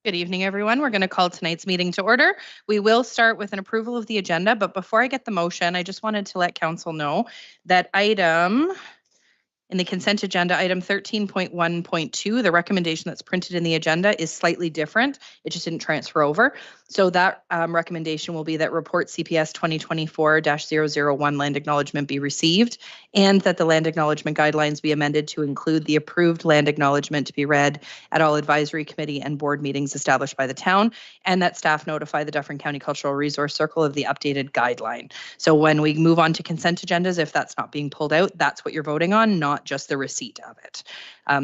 Good evening, everyone. We're going to call tonight's meeting to order. We will start with an approval of the agenda, but before I get the motion, I just wanted to let council know that item in the consent agenda, item 13.1.2, the recommendation that's printed in the agenda is slightly different. It just didn't transfer over. So that recommendation will be that report CPS 2024-001 land acknowledgement be received, and that the land acknowledgement guidelines be amended to include the approved land acknowledgement to be read at all advisory committee and board meetings established by the town, and that staff notify the Dufferin County Cultural Resource Circle of the updated guideline. So when we move on to consent agendas, if that's not being pulled out, that's what you're voting on, not just the receipt of it.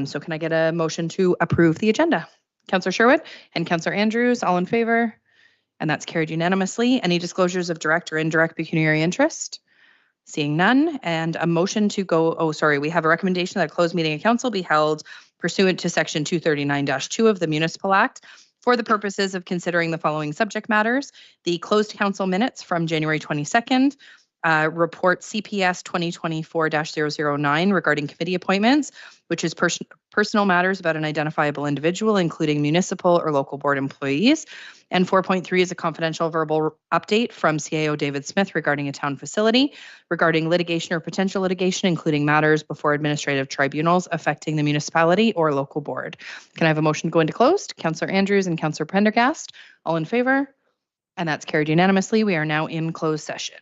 So can I get a motion to approve the agenda? Councillor Sherwood and Councillor Andrews, all in favor? And that's carried unanimously. Any disclosures of direct or indirect pecuniary interest? Seeing none. And a motion to go, we have a recommendation that a closed meeting of council be held pursuant to section 239-2 of the Municipal Act for the purposes of considering the following subject matters: the closed council minutes from January 22nd, report CPS 2024-009 regarding committee appointments, which is personal matters about an identifiable individual, including municipal or local board employees. And 4.3 is a confidential verbal update from CAO David Smith regarding a town facility, regarding litigation or potential litigation, including matters before administrative tribunals affecting the municipality or local board. Can I have a motion to go into closed? Councillor Andrews and Councillor Prendergast, all in favor? And that's carried unanimously. We are now in closed session.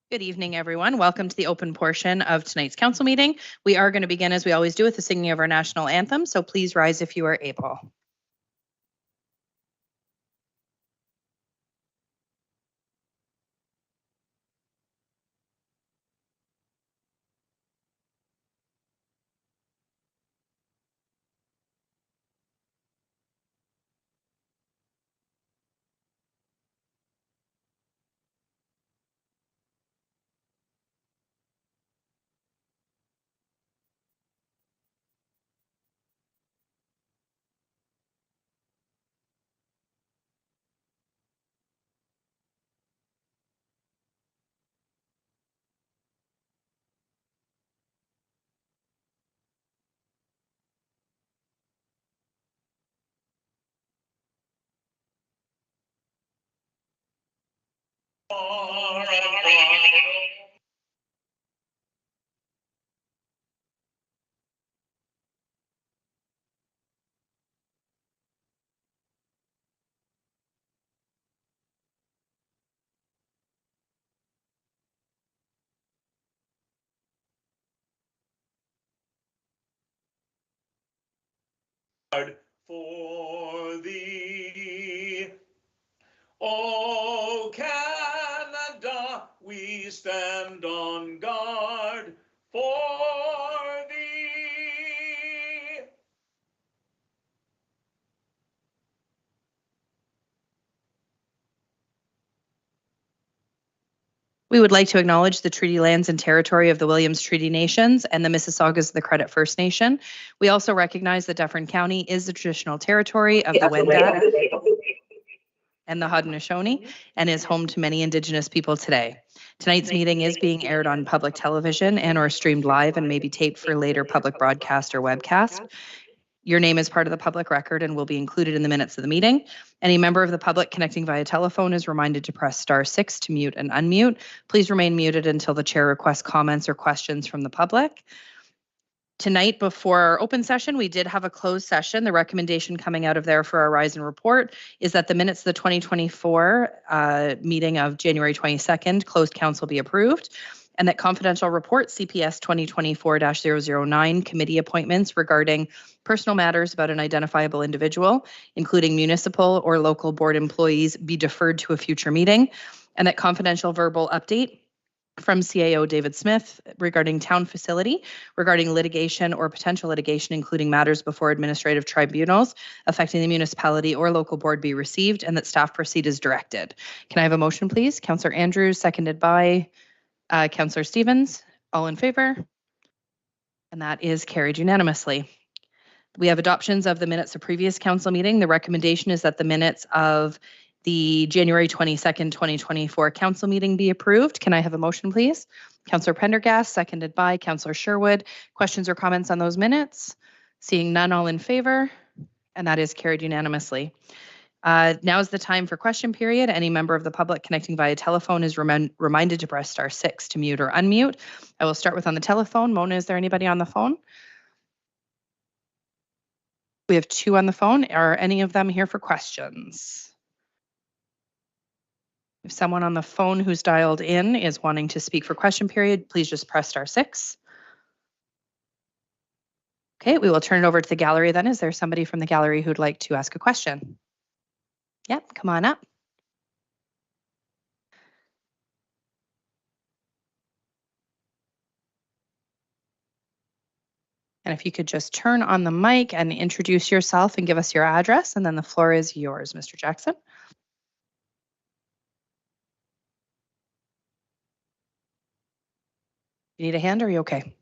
Good evening, everyone. Welcome to the open portion of tonight's council meeting. We are going to begin, as we always do, with the singing of our national anthem, so please rise if you are able. For thee, O Canada, we stand on guard for thee. We would like to acknowledge the treaty lands and territory of the Williams Treaty Nations and the Mississaugas of the Credit First Nation. We also recognize that Dufferin County is the traditional territory of the Wendat and the Haudenosaunee and is home to many Indigenous people today. Tonight's meeting is being aired on public television and or streamed live and may be taped for later public broadcast or webcast. Your name is part of the public record and will be included in the minutes of the meeting. Any member of the public connecting via telephone is reminded to press *6 to mute and unmute. Please remain muted until the chair requests comments or questions from the public. Tonight, before our open session, we did have a closed session. The recommendation coming out of there for our Rise and Report is that the minutes of the 2024 meeting of January 22nd, closed council be approved, and that confidential report CPS 2024-009 committee appointments regarding personal matters about an identifiable individual, including municipal or local board employees, be deferred to a future meeting, and that confidential verbal update from CAO David Smith regarding town facility, regarding litigation or potential litigation, including matters before administrative tribunals affecting the municipality or local board be received, and that staff proceed as directed. Can I have a motion, please? Councillor Andrews, seconded by Councillor Stevens. All in favor? And that is carried unanimously. We have adoptions of the minutes of previous council meeting. The recommendation is that the minutes of the January 22nd, 2024 council meeting be approved. Can I have a motion, please? Councillor Prendergast, seconded by Councillor Sherwood. Questions or comments on those minutes? Seeing none, all in favor? And that is carried unanimously. Now is the time for question period. Any member of the public connecting via telephone is reminded to press *6 to mute or unmute. I will start with on the telephone. Mona, is there anybody on the phone? We have 2 on the phone. Are any of them here for questions? If someone on the phone who's dialed in is wanting to speak for question period, please just press *6. Okay, we will turn it over to the gallery then. Is there somebody from the gallery who'd like to ask a question? Yep, come on up. And if you could just turn on the mic and introduce yourself and give us your address, and then the floor is yours, Mr. Jackson. You need a hand, or are you okay?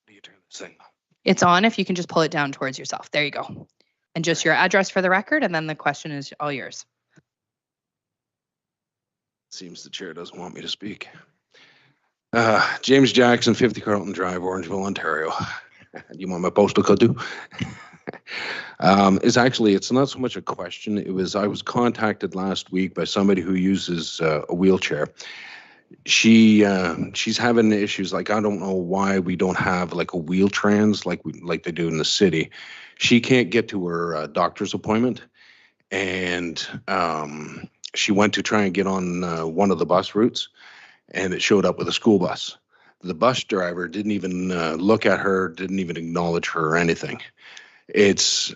You turn this thing. It's on. If you can just pull it down towards yourself. There you go. And just your address for the record, and then the question is all yours. Seems the chair doesn't want me to speak. James Jackson, 50 Carlton Drive, Orangeville, Ontario. You want my postal code too? It's not so much a question. I was contacted last week by somebody who uses a wheelchair, She's having issues. Like, I don't know why we don't have like a wheel trans like they do in the city. She can't get to her doctor's appointment, and she went to try and get on one of the bus routes, and it showed up with a school bus. The bus driver didn't even look at her, didn't even acknowledge her or anything. It's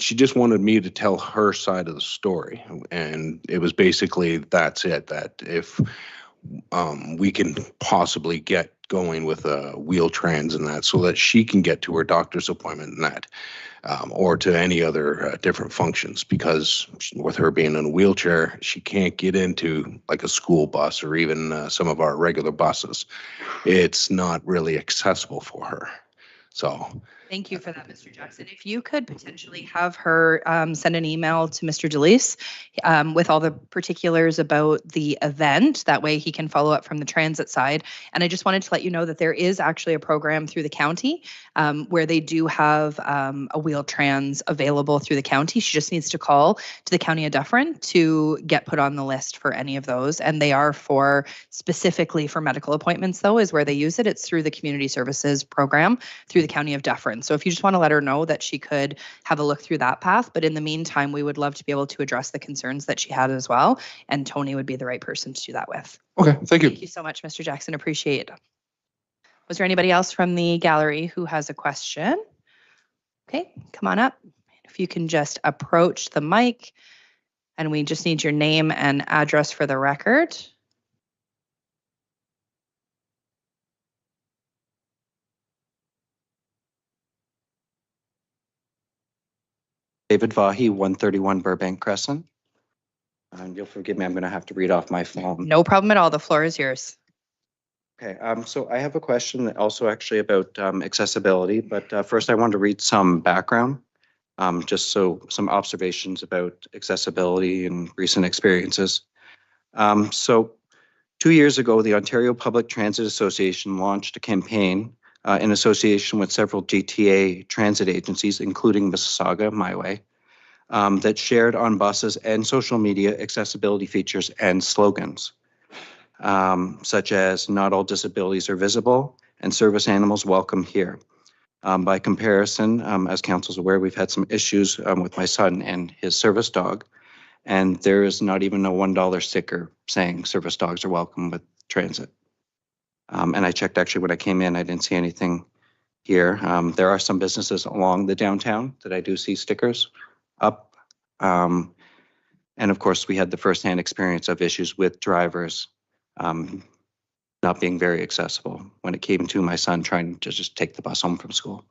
she just wanted me to tell her side of the story, and it was basically that's it. That if we can possibly get going with a wheel trans and that, so that she can get to her doctor's appointment and that, or to any other different functions, because with her being in a wheelchair, she can't get into like a school bus or even some of our regular buses. It's not really accessible for her. So Thank you for that, Mr. Jackson. If you could potentially have her send an email to Mr. DeLise with all the particulars about the event, that way he can follow up from the transit side. And I just wanted to let you know that there is actually a program through the county where they do have a wheel trans available through the county. She just needs to call to the County of Dufferin to get put on the list for any of those. And they are for specifically for medical appointments, though, is where they use it. It's through the community services program through the County of Dufferin. So if you just want to let her know that she could have a look through that path, but in the meantime, we would love to be able to address the concerns that she had as well. And Tony would be the right person to do that with. okay, thank you. Thank you so much, Mr. Jackson. Appreciate it. Was there anybody else from the gallery who has a question? Okay, come on up. If you can just approach the mic, and we just need your name and address for the record. David Vahi, 131 Burbank Crescent. And you'll forgive me, I'm going to have to read off my phone. No problem at all. The floor is yours. Okay, so I have a question also actually about accessibility, but first I want to read some background, just so some observations about accessibility and recent experiences. So 2 years ago, the Ontario Public Transit Association launched a campaign in association with several GTA transit agencies, including Mississauga, my way, that shared on buses and social media accessibility features and slogans, such as "Not all disabilities are visible" and "Service animals welcome here." By comparison, as council's aware, we've had some issues with my son and his service dog, and there is not even a $1 sticker saying service dogs are welcome with transit. And I checked actually when I came in, I didn't see anything here. There are some businesses along the downtown that I do see stickers up. And of course, we had the firsthand experience of issues with drivers not being very accessible when it came to my son trying to just take the bus home from school.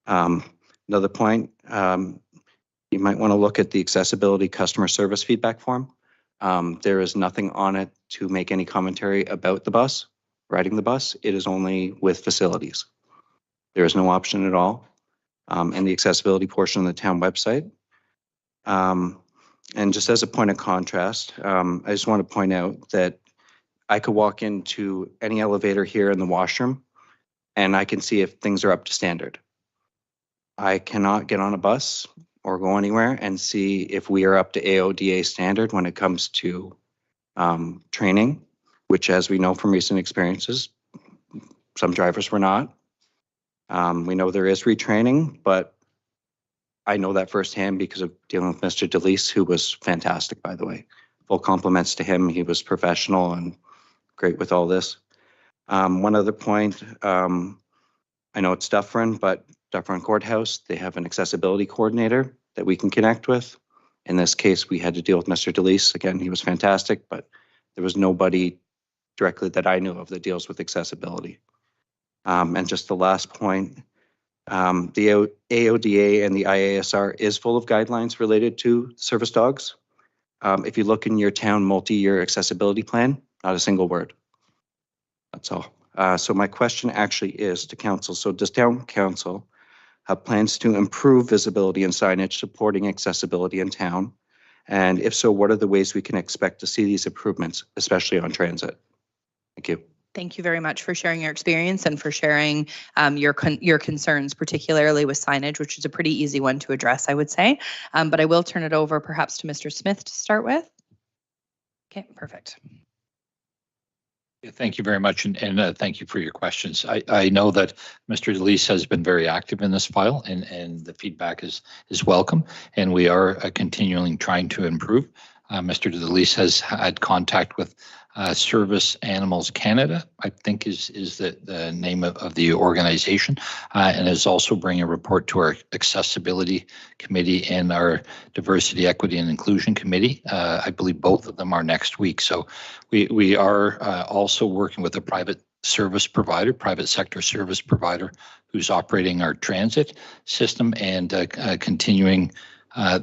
Another point, you might want to look at the accessibility customer service feedback form. There is nothing on it to make any commentary about the bus, riding the bus. It is only with facilities. There is no option at all. And the accessibility portion of the town website. And just as a point of contrast, I just want to point out that I could walk into any elevator here in the washroom and I can see if things are up to standard. I cannot get on a bus or go anywhere and see if we are up to AODA standard when it comes to training, which, as we know from recent experiences, some drivers were not. We know there is retraining, but I know that firsthand because of dealing with Mr. DeLise, who was fantastic, by the way. Full compliments to him. He was professional and great with all this. One other point, I know it's Dufferin, but Dufferin Courthouse, they have an accessibility coordinator that we can connect with. In this case, we had to deal with Mr. DeLise. Again, he was fantastic, but there was nobody directly that I knew of that deals with accessibility. And just the last point, the AODA and the IASR is full of guidelines related to service dogs. If you look in your town multi-year accessibility plan, not a single word. That's all. So my question actually is to council. So does town council have plans to improve visibility and signage supporting accessibility in town? And if so, what are the ways we can expect to see these improvements, especially on transit? Thank you. Thank you very much for sharing your experience and for sharing your concerns, particularly with signage, which is a pretty easy one to address, I would say. But I will turn it over perhaps to Mr. Smith to start with. Okay, perfect. Thank you very much, and thank you for your questions. I know that Mr. DeLeese has been very active in this file, and the feedback is welcome, and we are continuing trying to improve. Mr. DeLeese has had contact with Service Animals Canada, I think is the name of the organization, and is also bringing a report to our Accessibility Committee and our Diversity, Equity, and Inclusion Committee. I believe both of them are next week. So we are also working with a private sector service provider who's operating our transit system and continuing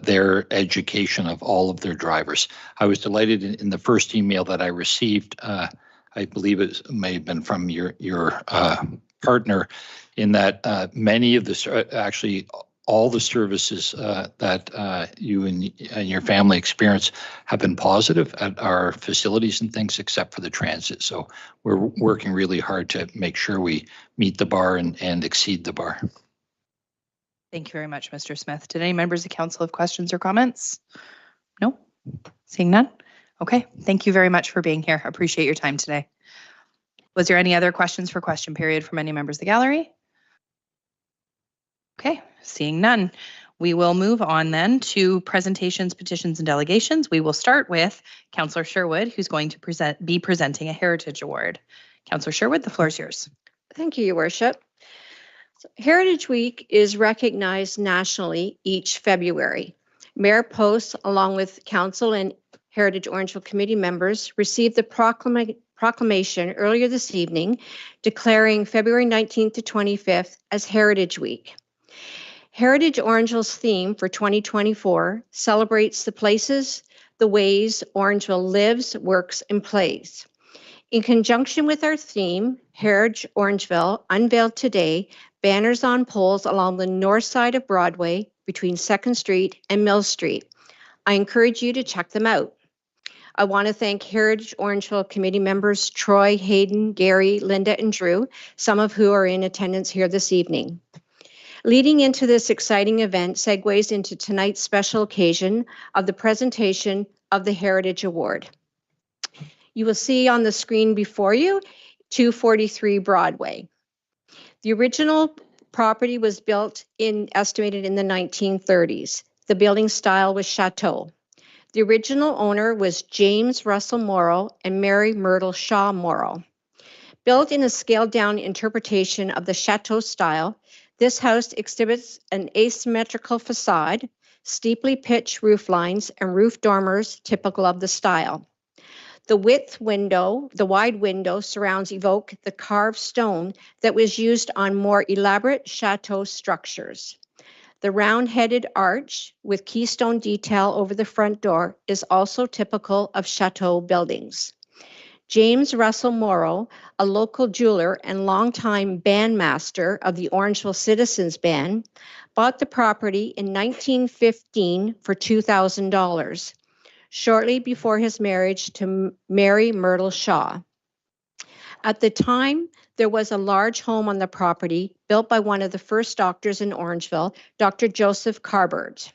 their education of all of their drivers. I was delighted in the first email that I received. I believe it may have been from your partner, in that many of the actually all the services that you and your family experience have been positive at our facilities and things, except for the transit. So we're working really hard to make sure we meet the bar and exceed the bar. Thank you very much, Mr. Smith. Did any members of council have questions or comments? No? Seeing none? Okay, thank you very much for being here. Appreciate your time today. Was there any other questions for question period from any members of the gallery? Okay, seeing none. We will move on then to presentations, petitions, and delegations. We will start with Councillor Sherwood, who's going to be presenting a Heritage Award. Councillor Sherwood, the floor is yours. Thank you, Your Worship. Heritage Week is recognized nationally each February. Mayor Post, along with Council and Heritage Orangeville Committee members, received the proclamation earlier this evening declaring February 19th to 25th as Heritage Week. Heritage Orangeville's theme for 2024 celebrates the places, the ways Orangeville lives, works, and plays. In conjunction with our theme, Heritage Orangeville unveiled today banners on poles along the north side of Broadway between 2nd Street and Mill Street. I encourage you to check them out. I want to thank Heritage Orangeville Committee members Troy, Hayden, Gary, Linda, and Drew, some of who are in attendance here this evening. Leading into this exciting event segues into tonight's special occasion of the presentation of the Heritage Award. You will see on the screen before you 243 Broadway. The original property was estimated in the 1930s. The building style was chateau. The original owner was James Russell Morrow and Mary Myrtle Shaw Morrow. Built in a scaled-down interpretation of the chateau style, this house exhibits an asymmetrical facade, steeply pitched roof lines, and roof dormers typical of the style. The wide window surrounds evoke the carved stone that was used on more elaborate chateau structures. The round-headed arch with keystone detail over the front door is also typical of chateau buildings. James Russell Morrow, a local jeweler and longtime bandmaster of the Orangeville Citizens Band, bought the property in 1915 for $2,000. Shortly before his marriage to Mary Myrtle Shaw. At the time, there was a large home on the property built by one of the first doctors in Orangeville, Dr. Joseph Carbert.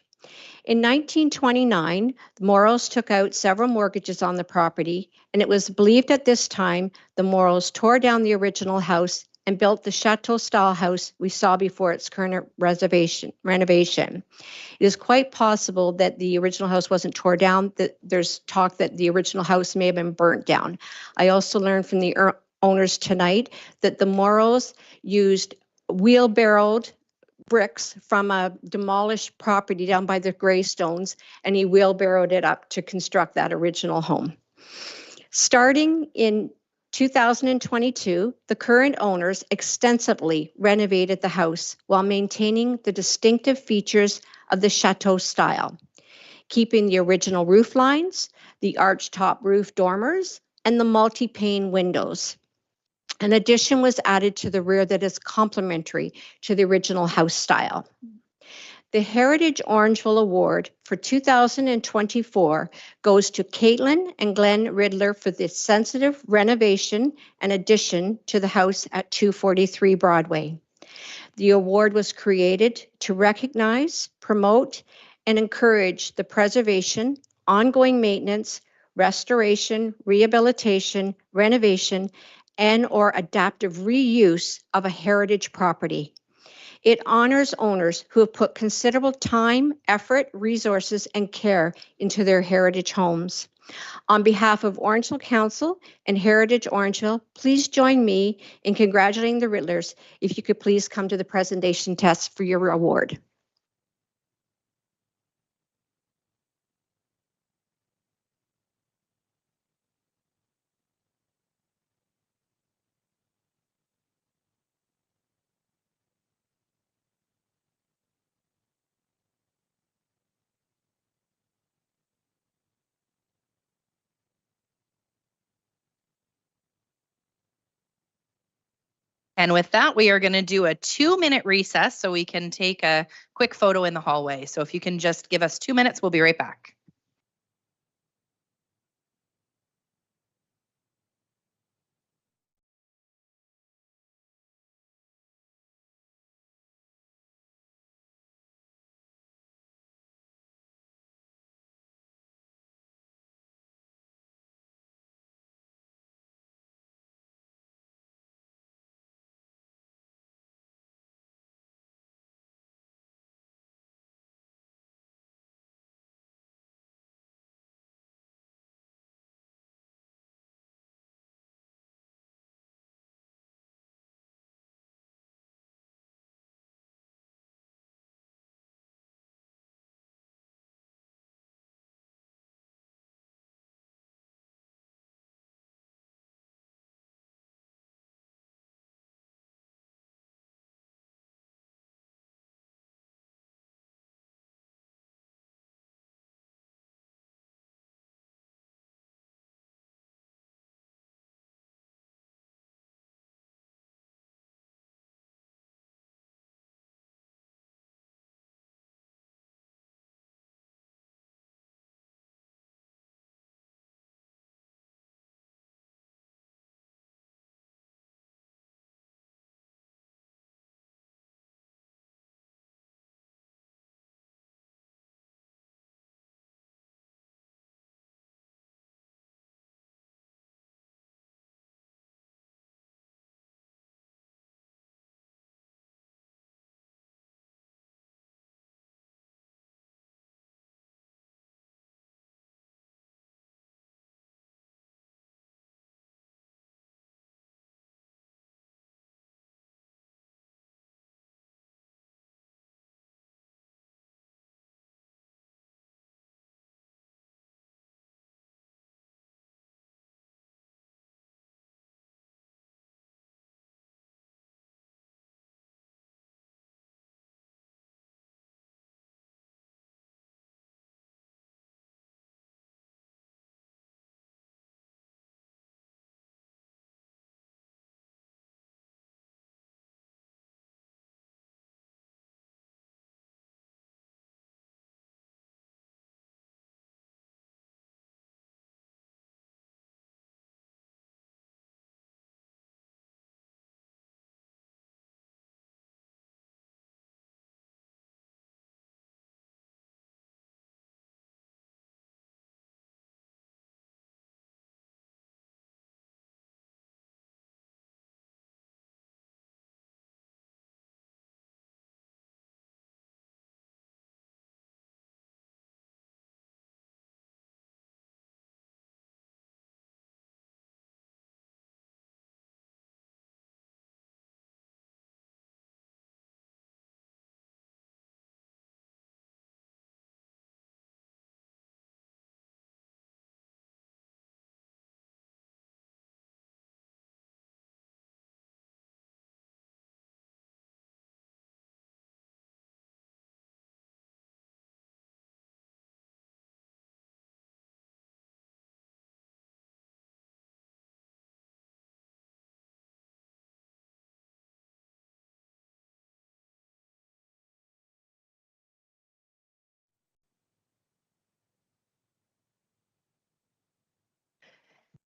In 1929, the Morrows took out several mortgages on the property, and it was believed at this time the Morrows tore down the original house and built the chateau-style house we saw before its current renovation. It is quite possible that the original house wasn't torn down. There's talk that the original house may have been burnt down. I also learned from the owners tonight that the Morrows used wheelbarrowed bricks from a demolished property down by the Greystones, and he wheelbarrowed it up to construct that original home. Starting in 2022, the current owners extensively renovated the house while maintaining the distinctive features of the chateau style, keeping the original roof lines, the archtop roof dormers, and the multi-pane windows. An addition was added to the rear that is complementary to the original house style. The Heritage Orangeville Award for 2024 goes to Caitlin and Glenn Riddler for the sensitive renovation and addition to the house at 243 Broadway. The award was created to recognize, promote, and encourage the preservation, ongoing maintenance, restoration, rehabilitation, renovation, and/or adaptive reuse of a heritage property. It honors owners who have put considerable time, effort, resources, and care into their heritage homes. On behalf of Orangeville Council and Heritage Orangeville, please join me in congratulating the Riddlers. If you could please come to the presentation test for your award. And with that, we are going to do a 2-minute recess so we can take a quick photo in the hallway. So if you can just give us 2 minutes, we'll be right back.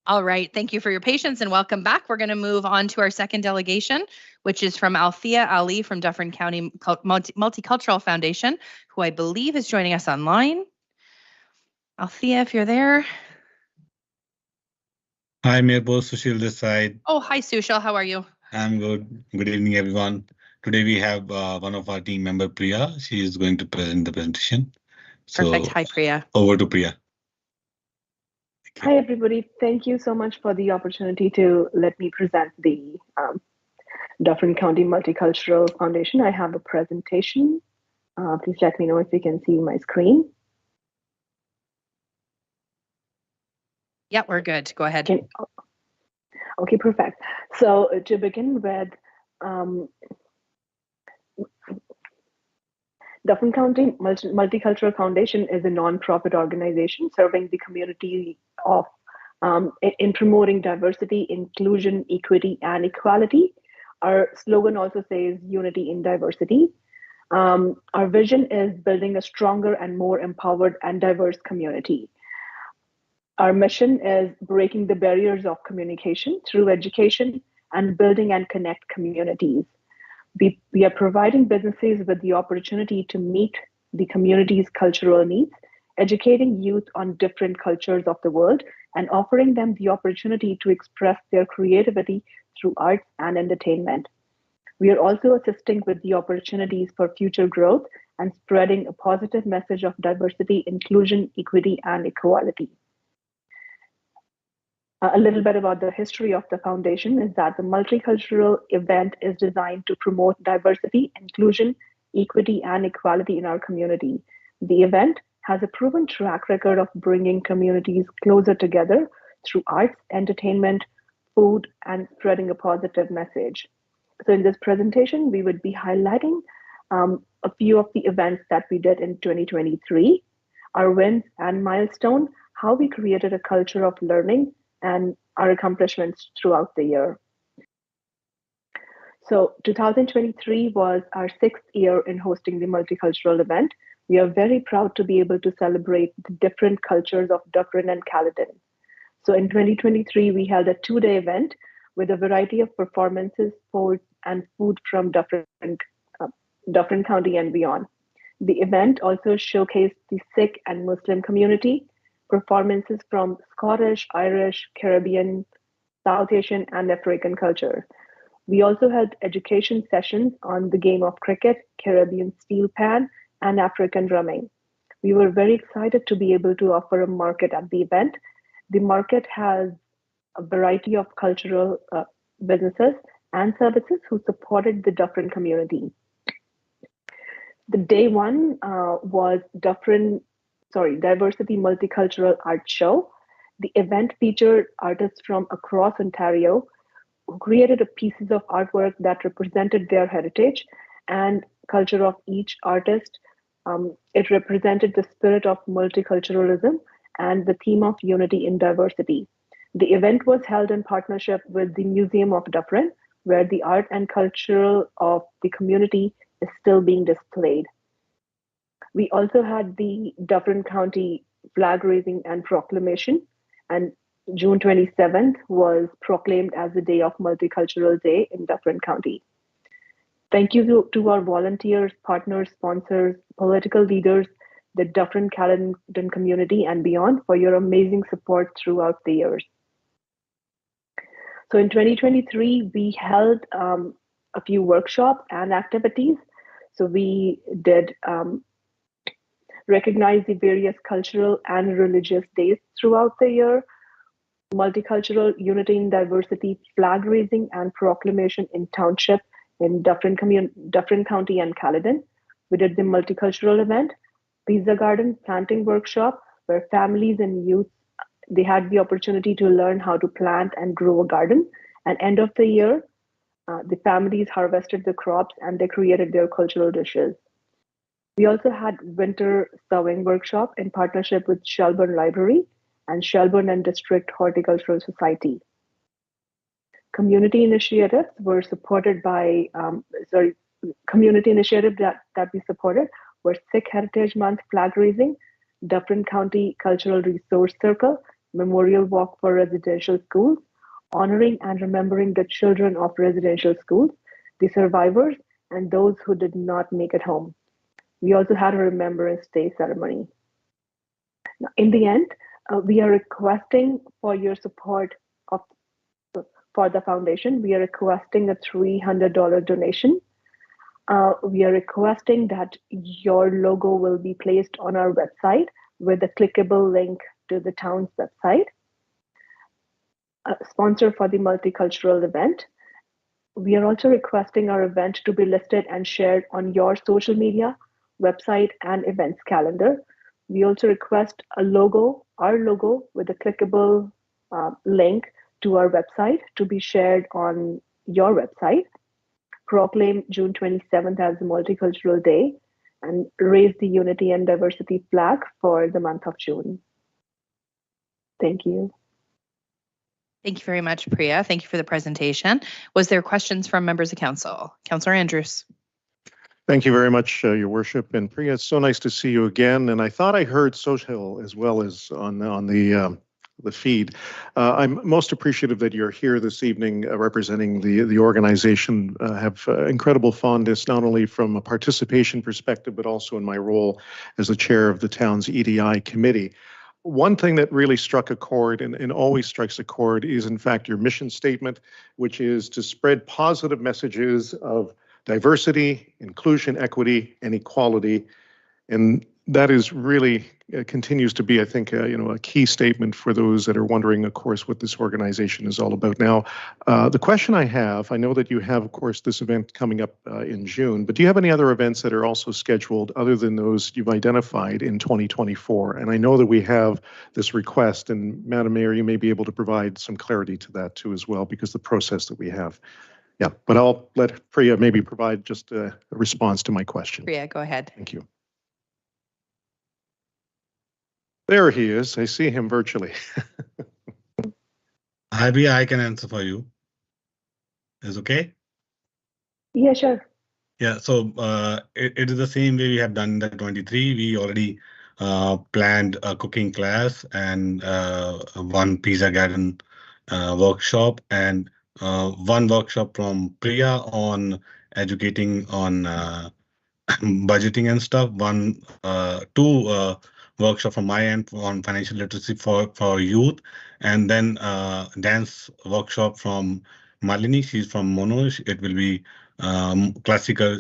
All right, thank you for your patience and welcome back. We're going to move on to our second delegation, which is from Althea Ali from Dufferin County Multicultural Foundation, who I believe is joining us online. Althea, if you're there. Hi, Mayor Post Sushil this side. Oh, hi, Sushil. How are you? I'm good. Good evening, everyone. Today we have one of our team member, Priya. She is going to present the presentation. Perfect. So Hi, Priya. over to Priya. Hi, everybody. Thank you so much for the opportunity to let me present the Dufferin County Multicultural Foundation. I have a presentation. Please let me know if you can see my screen. Yeah, we're good. Go ahead. Okay, perfect. So to begin with, Dufferin County Multicultural Foundation is a nonprofit organization serving the community of in promoting diversity, inclusion, equity, and equality. Our slogan also says unity in diversity. Our vision is building a stronger and more empowered and diverse community. Our mission is breaking the barriers of communication through education and building and connect communities. We are providing businesses with the opportunity to meet the community's cultural needs, educating youth on different cultures of the world, and offering them the opportunity to express their creativity through arts and entertainment. We are also assisting with the opportunities for future growth and spreading a positive message of diversity, inclusion, equity, and equality. A little bit about the history of the foundation is that the multicultural event is designed to promote diversity, inclusion, equity, and equality in our community. The event has a proven track record of bringing communities closer together through arts, entertainment, food, and spreading a positive message. So in this presentation, we would be highlighting a few of the events that we did in 2023, our wins and milestone, how we created a culture of learning, and our accomplishments throughout the year. So 2023 was our 6th year in hosting the multicultural event. We are very proud to be able to celebrate the different cultures of Dufferin and Caledon. So in 2023, we held a 2-day event with a variety of performances, sports, and food from Dufferin County and beyond. The event also showcased the Sikh and Muslim community, performances from Scottish, Irish, Caribbean, South Asian, and African culture. We also had education sessions on the game of cricket, Caribbean steel pan, and African drumming. We were very excited to be able to offer a market at the event. The market has a variety of cultural businesses and services who supported the Dufferin community. The day one was Diversity Multicultural Art Show. The event featured artists from across Ontario who created pieces of artwork that represented their heritage and culture of each artist. It represented the spirit of multiculturalism and the theme of unity in diversity. The event was held in partnership with the Museum of Dufferin, where the art and culture of the community is still being displayed. We also had the Dufferin County flag raising and proclamation, and June 27th was proclaimed as the Day of Multicultural Day in Dufferin County. Thank you to our volunteers, partners, sponsors, political leaders, the Dufferin Caledon community and beyond for your amazing support throughout the years. So in 2023, we held a few workshops and activities. So we did recognize the various cultural and religious days throughout the year, multicultural unity in diversity, flag raising and proclamation in township in Dufferin County and Caledon. We did the multicultural event, pizza garden planting workshop, where families and youth, they had the opportunity to learn how to plant and grow a garden. And end of the year, the families harvested the crops and they created their cultural dishes. We also had winter sowing workshop in partnership with Shelburne Library and Shelburne and District Horticultural Society. Community initiatives were supported by, community initiative that we supported were Sikh Heritage Month flag raising, Dufferin County Cultural Resource Circle, Memorial Walk for Residential Schools, honoring and remembering the children of residential schools, the survivors, and those who did not make it home. We also had a Remembrance Day ceremony. Now, in the end, we are requesting for your support of for the foundation, we are requesting a $300 donation. We are requesting that your logo will be placed on our website with a clickable link to the town's website. Sponsor for the multicultural event. We are also requesting our event to be listed and shared on your social media, website, and events calendar. We also request a logo, our logo, with a clickable link to our website to be shared on your website. Proclaim June 27th as the Multicultural Day and raise the Unity and Diversity flag for the month of June. Thank you. Thank you very much, Priya. Thank you for the presentation. Was there questions from members of council? Councillor Andrews. Thank you very much, Your Worship. And Priya, it's so nice to see you again. And I thought I heard Sohail as well as on the feed. I'm most appreciative that you're here this evening representing the organization. Have incredible fondness, not only from a participation perspective, but also in my role as the chair of the town's EDI committee. One thing that really struck a chord and always strikes a chord is, in fact, your mission statement, which is to spread positive messages of diversity, inclusion, equity, and equality. And that is really continues to be, I think, a key statement for those that are wondering, of course, what this organization is all about. Now, the question I have, I know that you have, of course, this event coming up in June, but do you have any other events that are also scheduled other than those you've identified in 2024? And I know that we have this request, and Madam Mayor, you may be able to provide some clarity to that too as well, because the process that we have. Yeah, but I'll let Priya maybe provide just a response to my question. Priya, go ahead. Thank you. There he is. I see him virtually. Hi, Priya, I can answer for you. Is okay? Yeah, sure. Yeah, so it is the same way we have done in the 23. We already planned a cooking class and one pizza garden workshop and one workshop from Priya on educating on budgeting and stuff. Two workshop from my end on financial literacy for youth, and then dance workshop from Malini. She's from Mono. It will be classical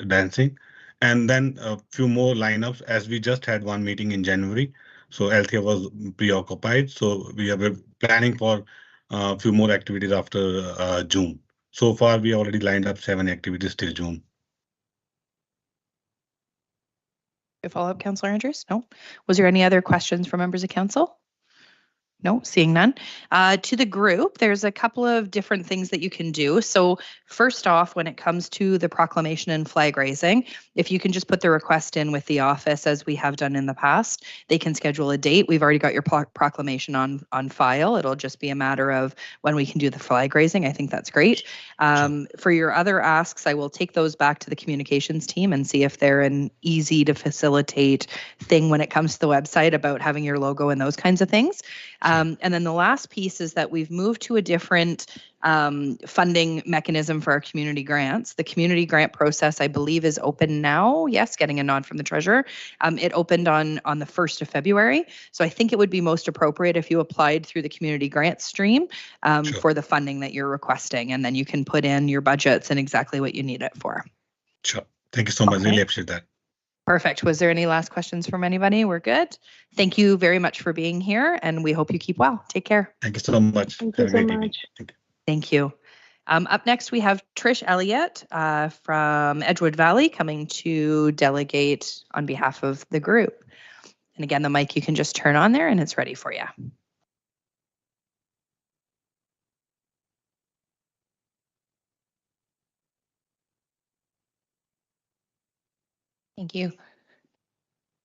dancing, and then a few more lineups as we just had one meeting in January. So Althea was preoccupied. So we are planning for a few more activities after June. So far, we already lined up 7 activities till June. A follow-up, Councillor Andrews? No. Was there any other questions from members of council? No, seeing none. To the group, there's a couple of different things that you can do. So first off, when it comes to the proclamation and flag raising, if you can just put the request in with the office as we have done in the past, they can schedule a date. We've already got your proclamation on file. It'll just be a matter of when we can do the flag raising. I think that's great. For your other asks, I will take those back to the communications team and see if they're an easy to facilitate thing when it comes to the website about having your logo and those kinds of things. And then the last piece is that we've moved to a different funding mechanism for our community grants. The community grant process, I believe, is open now. Yes, getting a nod from the treasurer. It opened on the 1st of February. So I think it would be most appropriate if you applied through the community grant stream for the funding that you're requesting. And then you can put in your budgets and exactly what you need it for. Sure. Thank you so much. Really appreciate that. Perfect. Was there any last questions from anybody? We're good. Thank you very much for being here, and we hope you keep well. Take care. Thank you so much. Thank you so much. Thank you. Up next, we have Trish Elliott from Edgewood Valley coming to delegate on behalf of the group. And again, the mic you can just turn on there and it's ready for you. Thank you.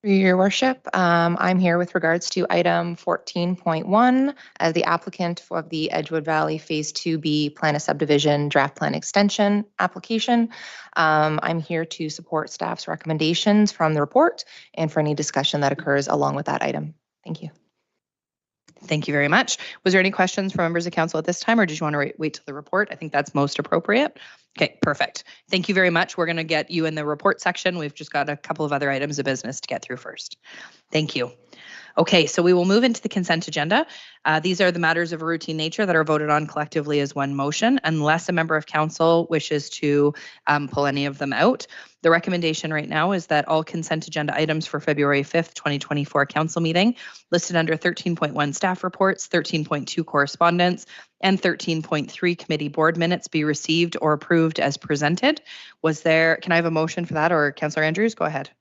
Your Worship, I'm here with regards to item 14.1 as the applicant of the Edgewood Valley Phase 2B Plan of Subdivision Draft Plan Extension application. I'm here to support staff's recommendations from the report and for any discussion that occurs along with that item. Thank you. Thank you very much. Was there any questions from members of council at this time, or did you want to wait till the report? I think that's most appropriate. Okay, perfect. Thank you very much. We're going to get you in the report section. We've just got a couple of other items of business to get through first. Thank you. Okay, so we will move into the consent agenda. These are the matters of a routine nature that are voted on collectively as one motion, unless a member of council wishes to pull any of them out. The recommendation right now is that all consent agenda items for February 5th, 2024 council meeting listed under 13.1 staff reports, 13.2 correspondence, and 13.3 committee board minutes be received or approved as presented. Can I have a motion for that, or Councillor Andrews, go ahead.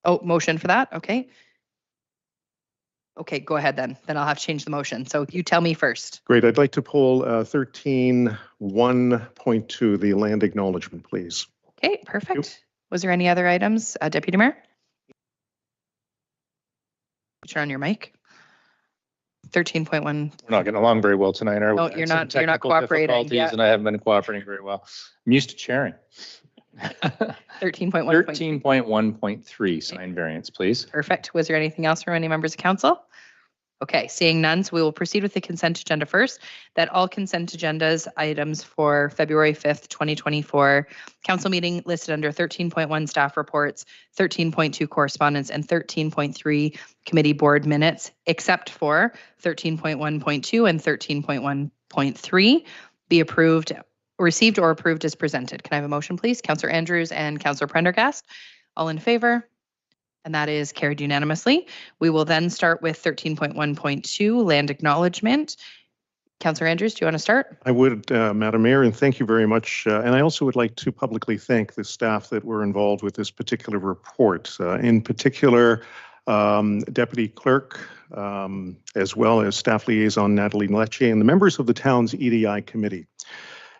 Oh, motion for that, okay. Okay, go ahead then. Then I'll have to change the motion. So you tell me first. Great. I'd like to pull 13.1.2, the land acknowledgement, please. Okay, perfect. Was there any other items, Deputy Mayor? Turn on your mic. 13.1. We're not getting along very well tonight, are we? No, Had you're some not. You're not technical cooperating. difficulties, Yeah. And I haven't been cooperating very well. I'm used to chairing. 13.1. 13.1.3 sign variance, please. Perfect. Was there anything else from any members of council? Okay, seeing none, so we will proceed with the consent agenda first. That all consent agendas items for February 5th, 2024 council meeting listed under 13.1 staff reports, 13.2 correspondence, and 13.3 committee board minutes, except for 13.1.2 and 13.1.3 be approved, received or approved as presented. Can I have a motion, please? Councillor Andrews and Councillor Prendergast. All in favor? And that is carried unanimously. We will then start with 13.1.2, land acknowledgement. Councillor Andrews, do you want to start? I would, Madam Mayor, and thank you very much. And I also would like to publicly thank the staff that were involved with this particular report. In particular, Deputy Clerk, as well as Staff Liaison Natalie Lecce, and the members of the town's EDI committee.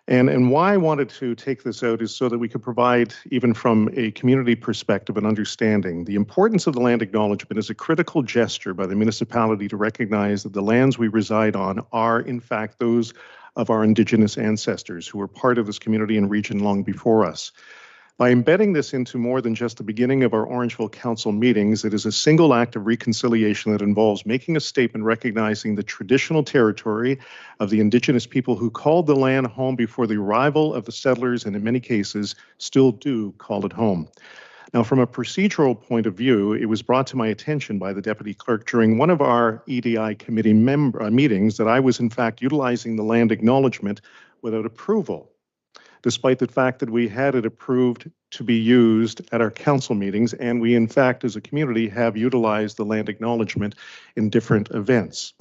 And why I wanted to take this out is so that we could provide, even from a community perspective, an understanding. The importance of the land acknowledgement is a critical gesture by the municipality to recognize that the lands we reside on are, in fact, those of our Indigenous ancestors who were part of this community and region long before us. By embedding this into more than just the beginning of our Orangeville Council meetings, it is a single act of reconciliation that involves making a statement recognizing the traditional territory of the Indigenous people who called the land home before the arrival of the settlers, and in many cases still do call it home. Now, from a procedural point of view, it was brought to my attention by the Deputy Clerk during one of our EDI committee meetings that I was in fact utilizing the land acknowledgement without approval, despite the fact that we had it approved to be used at our council meetings, and we in fact as a community have utilized the land acknowledgement in different events.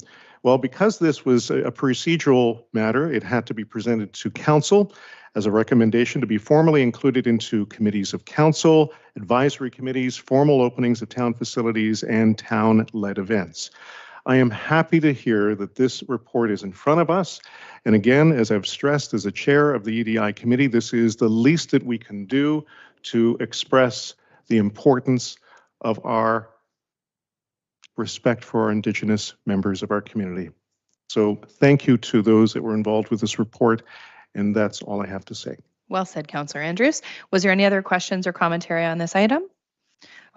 Well, because this was a procedural matter, it had to be presented to council as a recommendation to be formally included into committees of council, advisory committees, formal openings of town facilities, and town-led events. I am happy to hear that this report is in front of us. And again, as I've stressed as a chair of the EDI committee, this is the least that we can do to express the importance of our respect for our Indigenous members of our community. So thank you to those that were involved with this report. And that's all I have to say. Well said, Councillor Andrews. Was there any other questions or commentary on this item?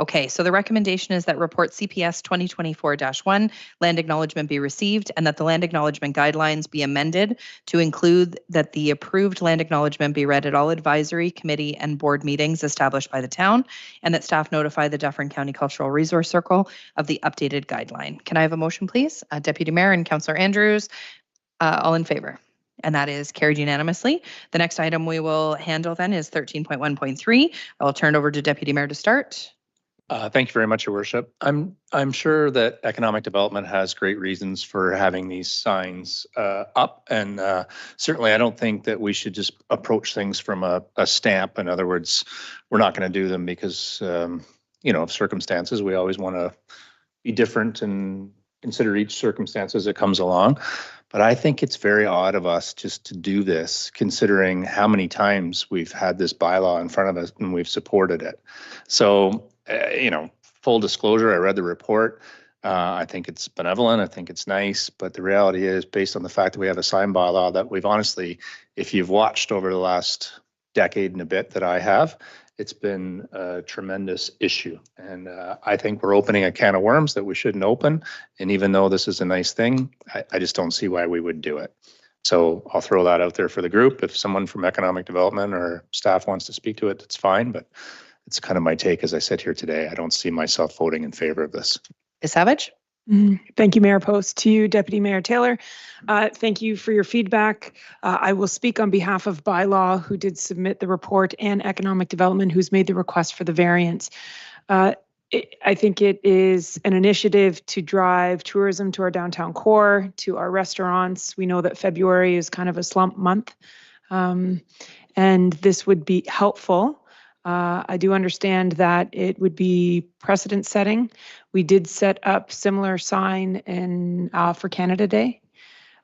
Okay, so the recommendation is that report CPS 2024-1 land acknowledgement be received, and that the land acknowledgement guidelines be amended to include that the approved land acknowledgement be read at all advisory committee and board meetings established by the town, and that staff notify the Dufferin County Cultural Resource Circle of the updated guideline. Can I have a motion, please? Deputy Mayor and Councillor Andrews, all in favor? And that is carried unanimously. The next item we will handle then is 13.1.3. I will turn it over to Deputy Mayor to start. Thank you very much, Your Worship. I'm sure that economic development has great reasons for having these signs up, and certainly I don't think that we should just approach things from a stamp. In other words, we're not going to do them because of circumstances. We always want to be different and consider each circumstance as it comes along. But I think it's very odd of us just to do this, considering how many times we've had this bylaw in front of us and we've supported it. So, full disclosure, I read the report. I think it's benevolent. I think it's nice. But the reality is, based on the fact that we have a sign bylaw that we've honestly, if you've watched over the last decade and a bit that I have, it's been a tremendous issue. And I think we're opening a can of worms that we shouldn't open. And even though this is a nice thing, I just don't see why we would do it. So I'll throw that out there for the group. If someone from economic development or staff wants to speak to it, that's fine. But it's kind of my take as I sit here today. I don't see myself voting in favor of this. Ms. Savage? Thank you, Mayor Post. To you, Deputy Mayor Taylor, thank you for your feedback. I will speak on behalf of Bylaw, who did submit the report, and Economic Development, who's made the request for the variance. I think it is an initiative to drive tourism to our downtown core, to our restaurants. We know that February is kind of a slump month, and this would be helpful. I do understand that it would be precedent setting. We did set up similar sign in for Canada Day,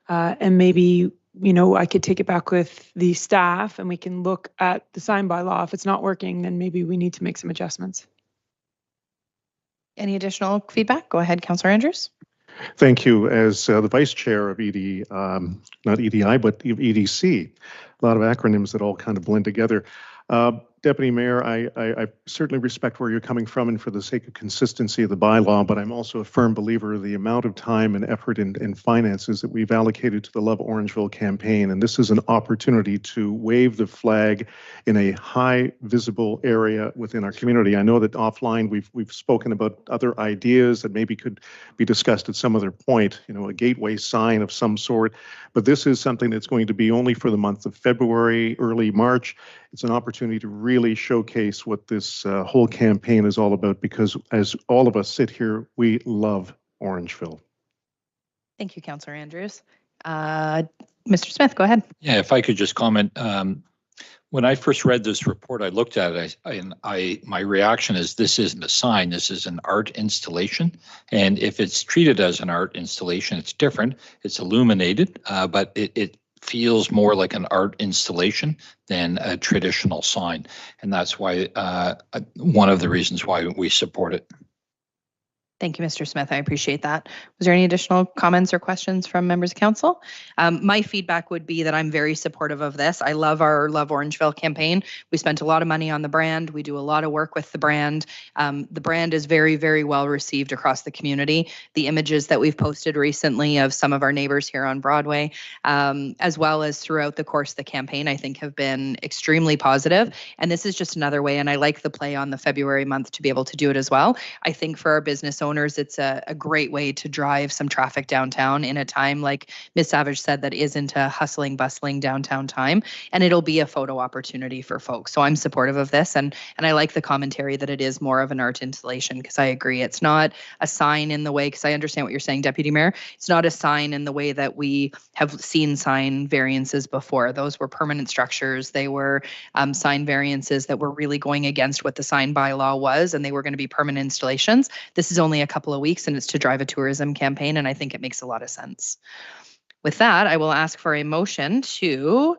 and maybe, you know, I could take it back with the staff and we can look at the sign bylaw. If it's not working, then maybe we need to make some adjustments. Any additional feedback? Go ahead, Councillor Andrews. Thank you. As the vice chair of not EDI, but EDC, a lot of acronyms that all kind of blend together. Deputy Mayor, I certainly respect where you're coming from and for the sake of consistency of the bylaw, but I'm also a firm believer of the amount of time and effort and finances that we've allocated to the Love Orangeville campaign. And this is an opportunity to wave the flag in a high visible area within our community. I know that offline we've spoken about other ideas that maybe could be discussed at some other point, you know, a gateway sign of some sort, but this is something that's going to be only for the month of February, early March. It's an opportunity to really showcase what this whole campaign is all about, because as all of us sit here, we love Orangeville. Thank you, Councillor Andrews. Mr. Smith, go ahead. Yeah, if I could just comment. When I first read this report, I looked at it and my reaction is, this isn't a sign, this is an art installation. And if it's treated as an art installation, it's different. It's illuminated, but it feels more like an art installation than a traditional sign. And that's why one of the reasons why we support it. Thank you, Mr. Smith. I appreciate that. Was there any additional comments or questions from members of council? My feedback would be that I'm very supportive of this. I love our Love Orangeville campaign. We spent a lot of money on the brand. We do a lot of work with the brand. The brand is very, very well received across the community. The images that we've posted recently of some of our neighbors here on Broadway, as well as throughout the course of the campaign, I think have been extremely positive. And this is just another way, and I like the play on the February month to be able to do it as well. I think for our business owners, it's a great way to drive some traffic downtown in a time, like Ms. Savage said, that isn't a hustling, bustling downtown time. And it'll be a photo opportunity for folks. So I'm supportive of this. And I like the commentary that it is more of an art installation, because I agree. It's not a sign in the way, because I understand what you're saying, Deputy Mayor. It's not a sign in the way that we have seen sign variances before. Those were permanent structures. They were sign variances that were really going against what the sign bylaw was, and they were going to be permanent installations. This is only a couple of weeks, and it's to drive a tourism campaign, and I think it makes a lot of sense. With that, I will ask for a motion to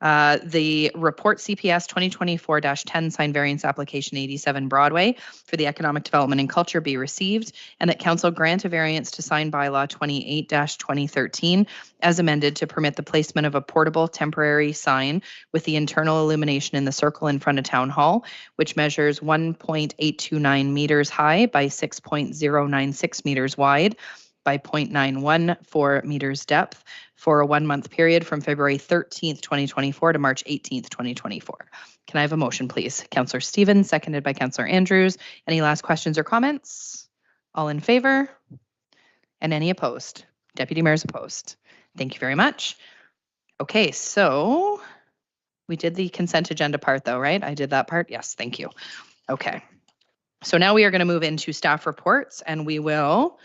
the report CPS 2024-10 sign variance application 87 Broadway for the Economic Development and Culture be received, and that council grant a variance to sign bylaw 28-2013 as amended to permit the placement of a portable temporary sign with the internal illumination in the circle in front of Town Hall, which measures 1.829 meters high by 6.096 meters wide by 0.914 meters depth for a 1 month period from February 13th, 2024 to March 18th, 2024. Can I have a motion, please? Councillor Stevens, seconded by Councillor Andrews. Any last questions or comments? All in favor? And any opposed? Deputy Mayor's opposed. Thank you very much. Okay, so we did the consent agenda part though, right? I did that part? Yes, thank you. Okay. So now we are going to move into staff reports, and we will.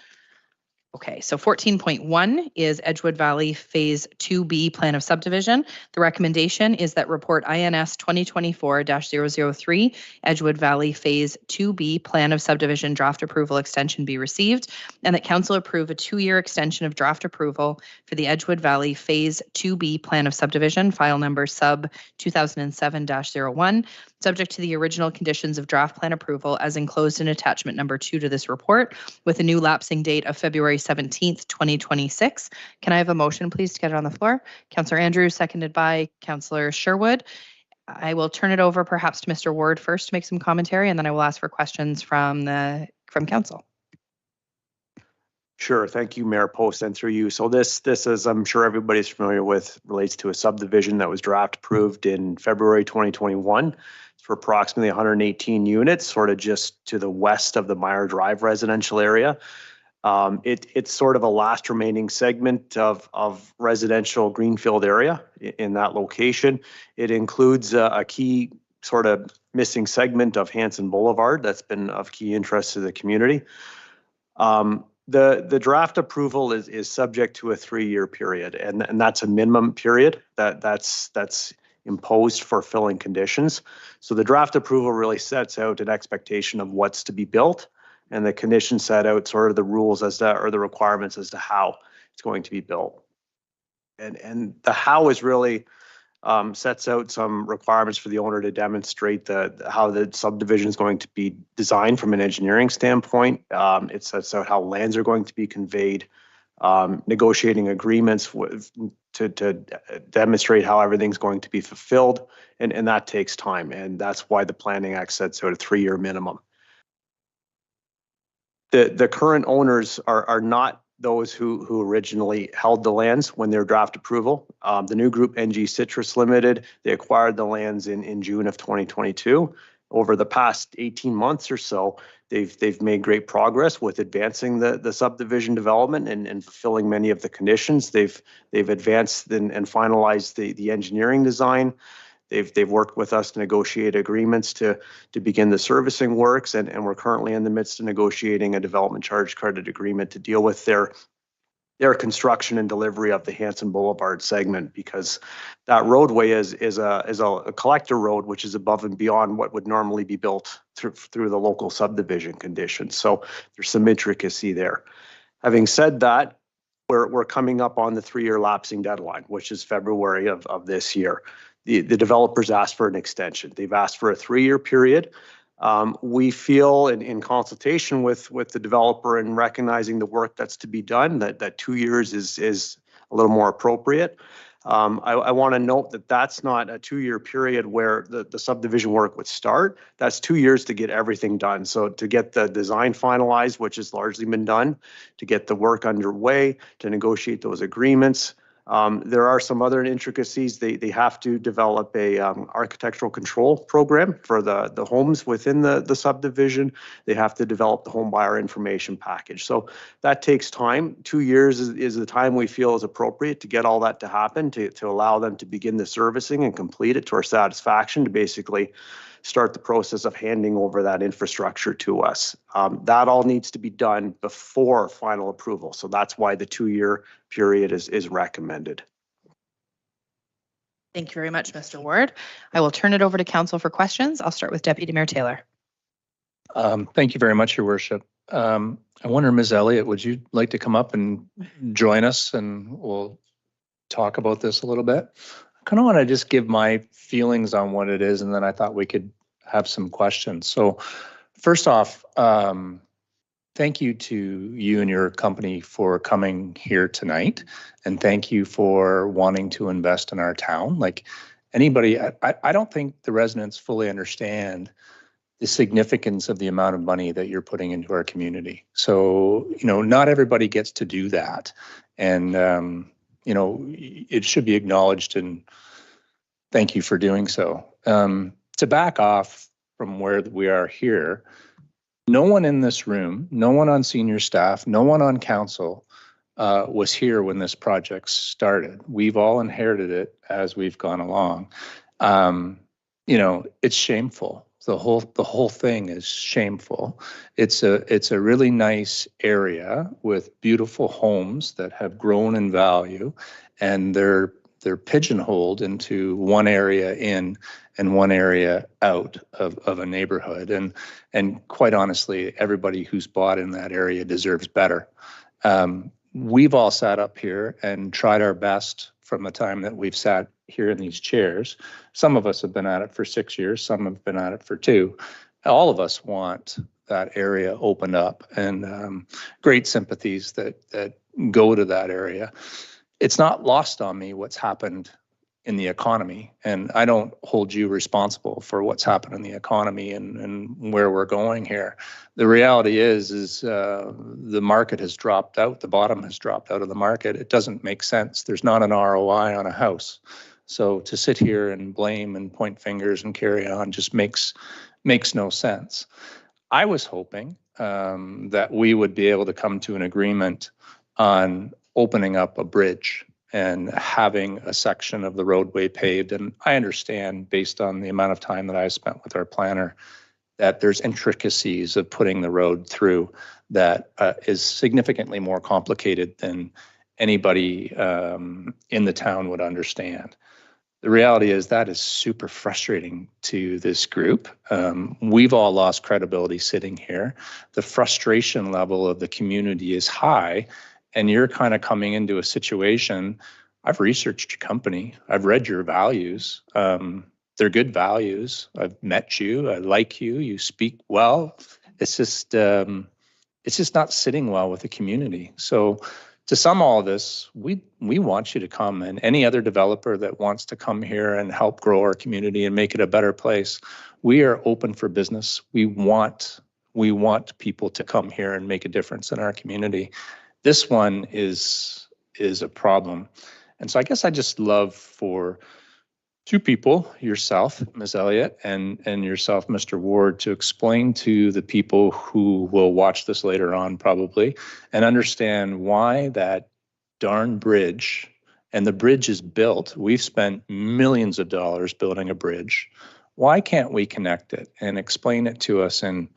Okay, so 14.1 is Edgewood Valley Phase 2B Plan of Subdivision. The recommendation is that report INS 2024-003 Edgewood Valley Phase 2B Plan of Subdivision draft approval extension be received, and that council approve a 2-year extension of draft approval for the Edgewood Valley Phase 2B Plan of Subdivision, file number sub 2007-01, subject to the original conditions of draft plan approval as enclosed in attachment number 2 to this report, with a new lapsing date of February 17th, 2026. Can I have a motion, please, to get it on the floor? Councillor Andrews, seconded by Councillor Sherwood. I will turn it over perhaps to Mr. Ward first to make some commentary, and then I will ask for questions from council. Sure. Thank you, Mayor Post, and through you. So this, as I'm sure everybody's familiar with, relates to a subdivision that was draft approved in February 2021 for approximately 118 units, sort of just to the west of the Meyer Drive residential area. It's sort of a last remaining segment of residential greenfield area in that location. It includes a key sort of missing segment of Hanson Boulevard that's been of key interest to the community. The draft approval is subject to a 3-year period, and that's a minimum period that's imposed for filling conditions. So the draft approval really sets out an expectation of what's to be built, and the conditions set out sort of the rules as to, or the requirements as to how it's going to be built. And the how is really sets out some requirements for the owner to demonstrate how the subdivision is going to be designed from an engineering standpoint. It sets out how lands are going to be conveyed, negotiating agreements to demonstrate how everything's going to be fulfilled, and that takes time, and that's why the Planning Act sets out a 3-year minimum. The current owners are not those who originally held the lands when their draft approval. The new group, NG Citrus Limited, they acquired the lands in June of 2022. Over the past 18 months or so, they've made great progress with advancing the subdivision development and fulfilling many of the conditions. They've advanced and finalized the engineering design. They've worked with us to negotiate agreements to begin the servicing works, and we're currently in the midst of negotiating a development charge credit agreement to deal with their construction and delivery of the Hanson Boulevard segment, because that roadway is a collector road, which is above and beyond what would normally be built through the local subdivision conditions. So there's some intricacy there. Having said that, we're coming up on the 3-year lapsing deadline, which is February of this year. The developers asked for an extension. They've asked for a 3-year period. We feel in consultation with the developer and recognizing the work that's to be done, that 2 years is a little more appropriate. I want to note that that's not a 2-year period where the subdivision work would start. That's 2 years to get everything done. So to get the design finalized, which has largely been done, to get the work underway, to negotiate those agreements. There are some other intricacies. They have to develop a architectural control program for the homes within the subdivision. They have to develop the home buyer information package. So that takes time. 2 years is the time we feel is appropriate to get all that to happen, to allow them to begin the servicing and complete it to our satisfaction, to basically start the process of handing over that infrastructure to us. That all needs to be done before final approval. So that's why the 2-year period is recommended. Thank you very much, Mr. Ward. I will turn it over to council for questions. I'll start with Deputy Mayor Taylor. Thank you very much, Your Worship. I wonder, Ms. Elliott, would you like to come up and join us and we'll talk about this a little bit? I kind of want to just give my feelings on what it is, and then I thought we could have some questions. So first off, thank you to you and your company for coming here tonight, and thank you for wanting to invest in our town. Like anybody, I don't think the residents fully understand the significance of the amount of money that you're putting into our community. So, not everybody gets to do that. And, it should be acknowledged, and thank you for doing so. To back off from where we are here, no one in this room, no one on senior staff, no one on council was here when this project started. We've all inherited it as we've gone along. It's shameful. The whole thing is shameful. It's a really nice area with beautiful homes that have grown in value, and they're pigeonholed into one area in and one area out of a neighborhood. And quite honestly, everybody who's bought in that area deserves better. We've all sat up here and tried our best from the time that we've sat here in these chairs. Some of us have been at it for 6 years, some have been at it for 2. All of us want that area opened up, and great sympathies that go to that area. It's not lost on me what's happened in the economy, and I don't hold you responsible for what's happened in the economy and where we're going here. The reality is the market has dropped out, the bottom has dropped out of the market. It doesn't make sense. There's not an ROI on a house. So to sit here and blame and point fingers and carry on just makes no sense. I was hoping that we would be able to come to an agreement on opening up a bridge and having a section of the roadway paved. And I understand, based on the amount of time that I spent with our planner, that there's intricacies of putting the road through that is significantly more complicated than anybody in the town would understand. The reality is that is super frustrating to this group. We've all lost credibility sitting here. The frustration level of the community is high, and you're kind of coming into a situation. I've researched your company. I've read your values. They're good values. I've met you. I like you. You speak well. It's just not sitting well with the community. So to sum all of this, we want you to come, and any other developer that wants to come here and help grow our community and make it a better place, we are open for business. We want people to come here and make a difference in our community. This one is a problem. And so I guess I just love for two people, yourself, Ms. Elliott, and yourself, Mr. Ward, to explain to the people who will watch this later on probably and understand why that darn bridge, and the bridge is built. We've spent millions of dollars building a bridge. Why can't we connect it and explain it to us in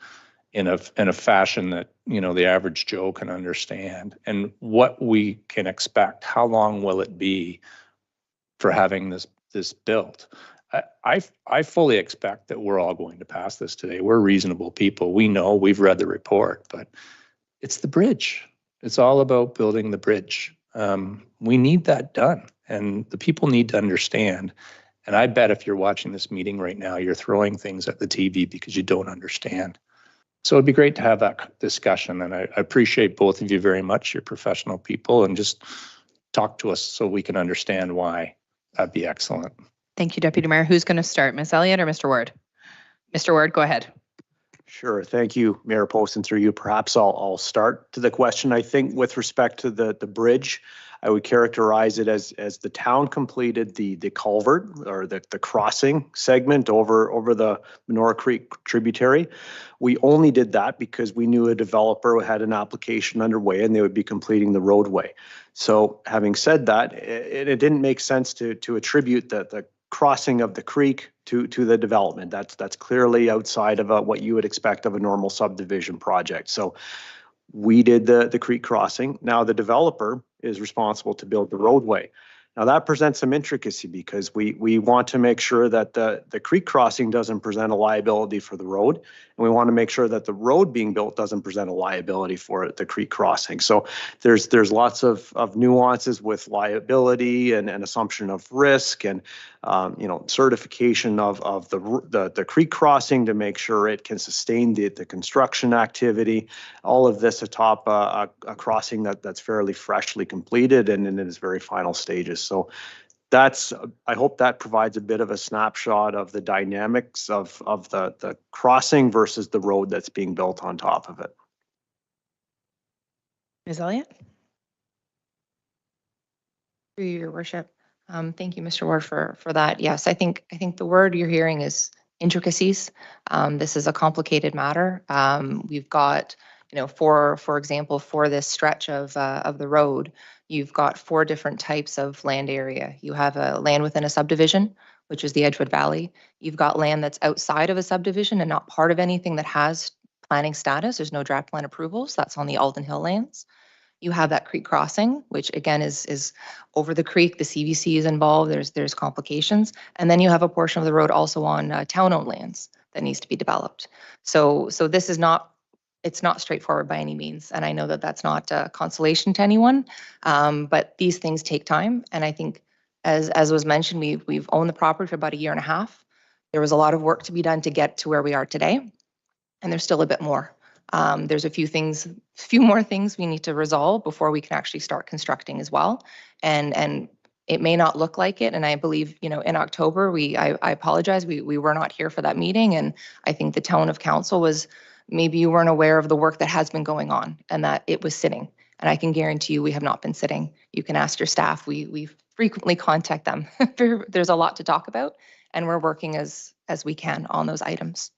a fashion that, you know, the average Joe can understand, and what we can expect? How long will it be for having this built? I fully expect that we're all going to pass this today. We're reasonable people. We know, we've read the report, but it's the bridge. It's all about building the bridge. We need that done, and the people need to understand. And I bet if you're watching this meeting right now, you're throwing things at the TV because you don't understand. So it'd be great to have that discussion, and I appreciate both of you very much. You're professional people, and just talk to us so we can understand why. That'd be excellent. Thank you, Deputy Mayor. Who's going to start, Ms. Elliott or Mr. Ward? Mr. Ward, go ahead. Sure. Thank you, Mayor Post, and through you, perhaps I'll start to the question. I think with respect to the bridge, I would characterize it as the town completed the culvert or the crossing segment over the Menorah Creek tributary. We only did that because we knew a developer had an application underway and they would be completing the roadway. So having said that, it didn't make sense to attribute the crossing of the creek to the development. That's clearly outside of what you would expect of a normal subdivision project. So we did the creek crossing. Now the developer is responsible to build the roadway. Now that presents some intricacy because we want to make sure that the creek crossing doesn't present a liability for the road, and we want to make sure that the road being built doesn't present a liability for the creek crossing. So there's lots of nuances with liability and assumption of risk and certification of the creek crossing to make sure it can sustain the construction activity. All of this atop a crossing that's fairly freshly completed and in its very final stages. So I hope that provides a bit of a snapshot of the dynamics of the crossing versus the road that's being built on top of it. Ms. Elliott? Through your worship. Thank you, Mr. Ward, for that. Yes, I think the word you're hearing is intricacies. This is a complicated matter. We've got, for example, for this stretch of the road, you've got 4 different types of land area. You have a land within a subdivision, which is the Edgewood Valley. You've got land that's outside of a subdivision and not part of anything that has planning status. There's no draft plan approvals. That's on the Alden Hill lands. You have that creek crossing, which again is over the creek. The CVC is involved. There's complications. And then you have a portion of the road also on town-owned lands that needs to be developed. So this is it's not straightforward by any means. And I know that that's not a consolation to anyone, but these things take time. And I think as was mentioned, we've owned the property for about 1.5 years. There was a lot of work to be done to get to where we are today. And there's still a bit more. There's a few more things we need to resolve before we can actually start constructing as well. And it may not look like it. And I believe, in October, I apologize, we were not here for that meeting. And I think the tone of council was maybe you weren't aware of the work that has been going on and that it was sitting. And I can guarantee you we have not been sitting. You can ask your staff. We frequently contact them. There's a lot to talk about, and we're working as we can on those items.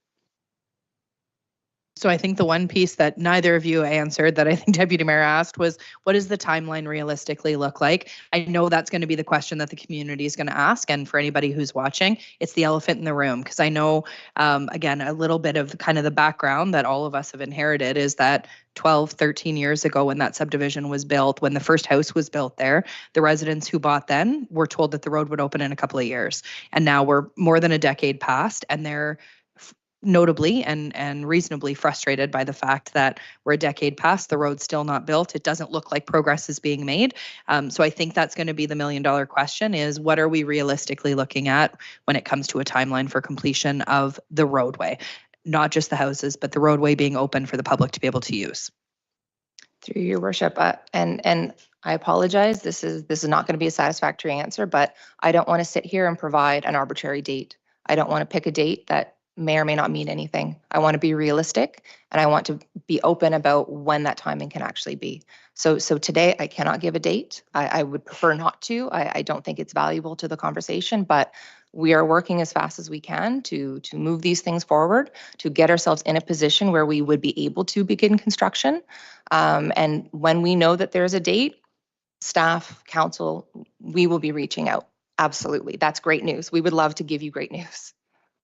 So I think the one piece that neither of you answered that I think Deputy Mayor asked was, what does the timeline realistically look like? I know that's going to be the question that the community is going to ask. And for anybody who's watching, it's the elephant in the room. Because I know, again, a little bit of kind of the background that all of us have inherited is that 12, 13 years ago when that subdivision was built, when the first house was built there, the residents who bought then were told that the road would open in a couple of years. And now we're more than a decade past, and they're notably and reasonably frustrated by the fact that we're a decade past, the road's still not built. It doesn't look like progress is being made. So I think that's going to be the $1 million question is, what are we realistically looking at when it comes to a timeline for completion of the roadway? Not just the houses, but the roadway being open for the public to be able to use. Through your worship, and I apologize, this is not going to be a satisfactory answer, but I don't want to sit here and provide an arbitrary date. I don't want to pick a date that may or may not mean anything. I want to be realistic, and I want to be open about when that timing can actually be. So today I cannot give a date. I would prefer not to. I don't think it's valuable to the conversation, but we are working as fast as we can to move these things forward, to get ourselves in a position where we would be able to begin construction. And when we know that there's a date, staff, council, we will be reaching out. Absolutely. That's great news. We would love to give you great news.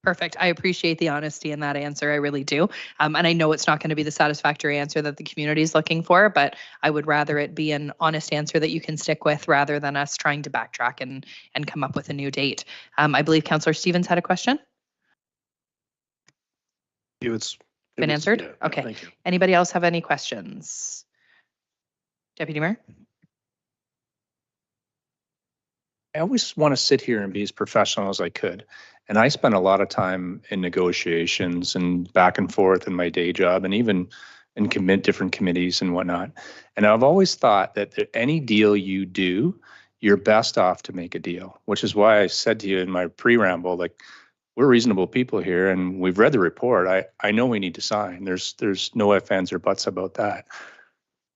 Perfect. I appreciate the honesty in that answer. I really do. And I know it's not going to be the satisfactory answer that the community is looking for, but I would rather it be an honest answer that you can stick with rather than us trying to backtrack and come up with a new date. I believe Councillor Stevens had a question. It's Been answered? yeah, Okay. Thank you. Anybody else have any questions? Deputy Mayor? I always want to sit here and be as professional as I could. And I spent a lot of time in negotiations and back and forth in my day job and even in different committees and whatnot. And I've always thought that any deal you do, you're best off to make a deal, which is why I said to you in my pre-ramble, like, we're reasonable people here and we've read the report. I know we need to sign. There's no ifs, ands, or buts about that.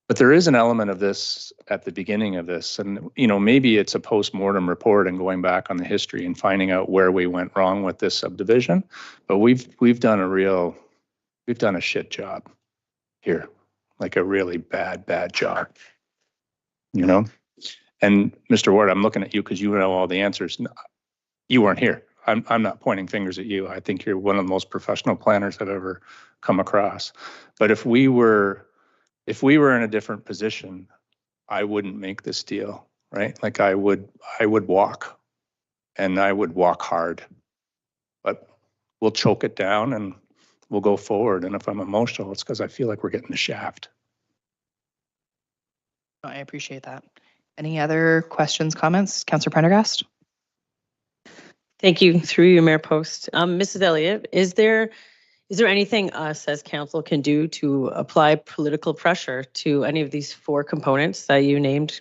But there is an element of this at the beginning of this, and maybe it's a post-mortem report and going back on the history and finding out where we went wrong with this subdivision. But we've done a shit job here, like a really bad job, And Mr. Ward, I'm looking at you because you know all the answers. You weren't here. I'm not pointing fingers at you. I think you're one of the most professional planners I've ever come across. But if we were in a different position, I wouldn't make this deal, right? Like I would walk, and I would walk hard, but we'll choke it down and we'll go forward. And if I'm emotional, it's because I feel like we're getting the shaft. I appreciate that. Any other questions, comments? Councillor Prendergast? Thank you. Through you, Mayor Post. Mrs. Elliott, is there anything us as council can do to apply political pressure to any of these four components that you named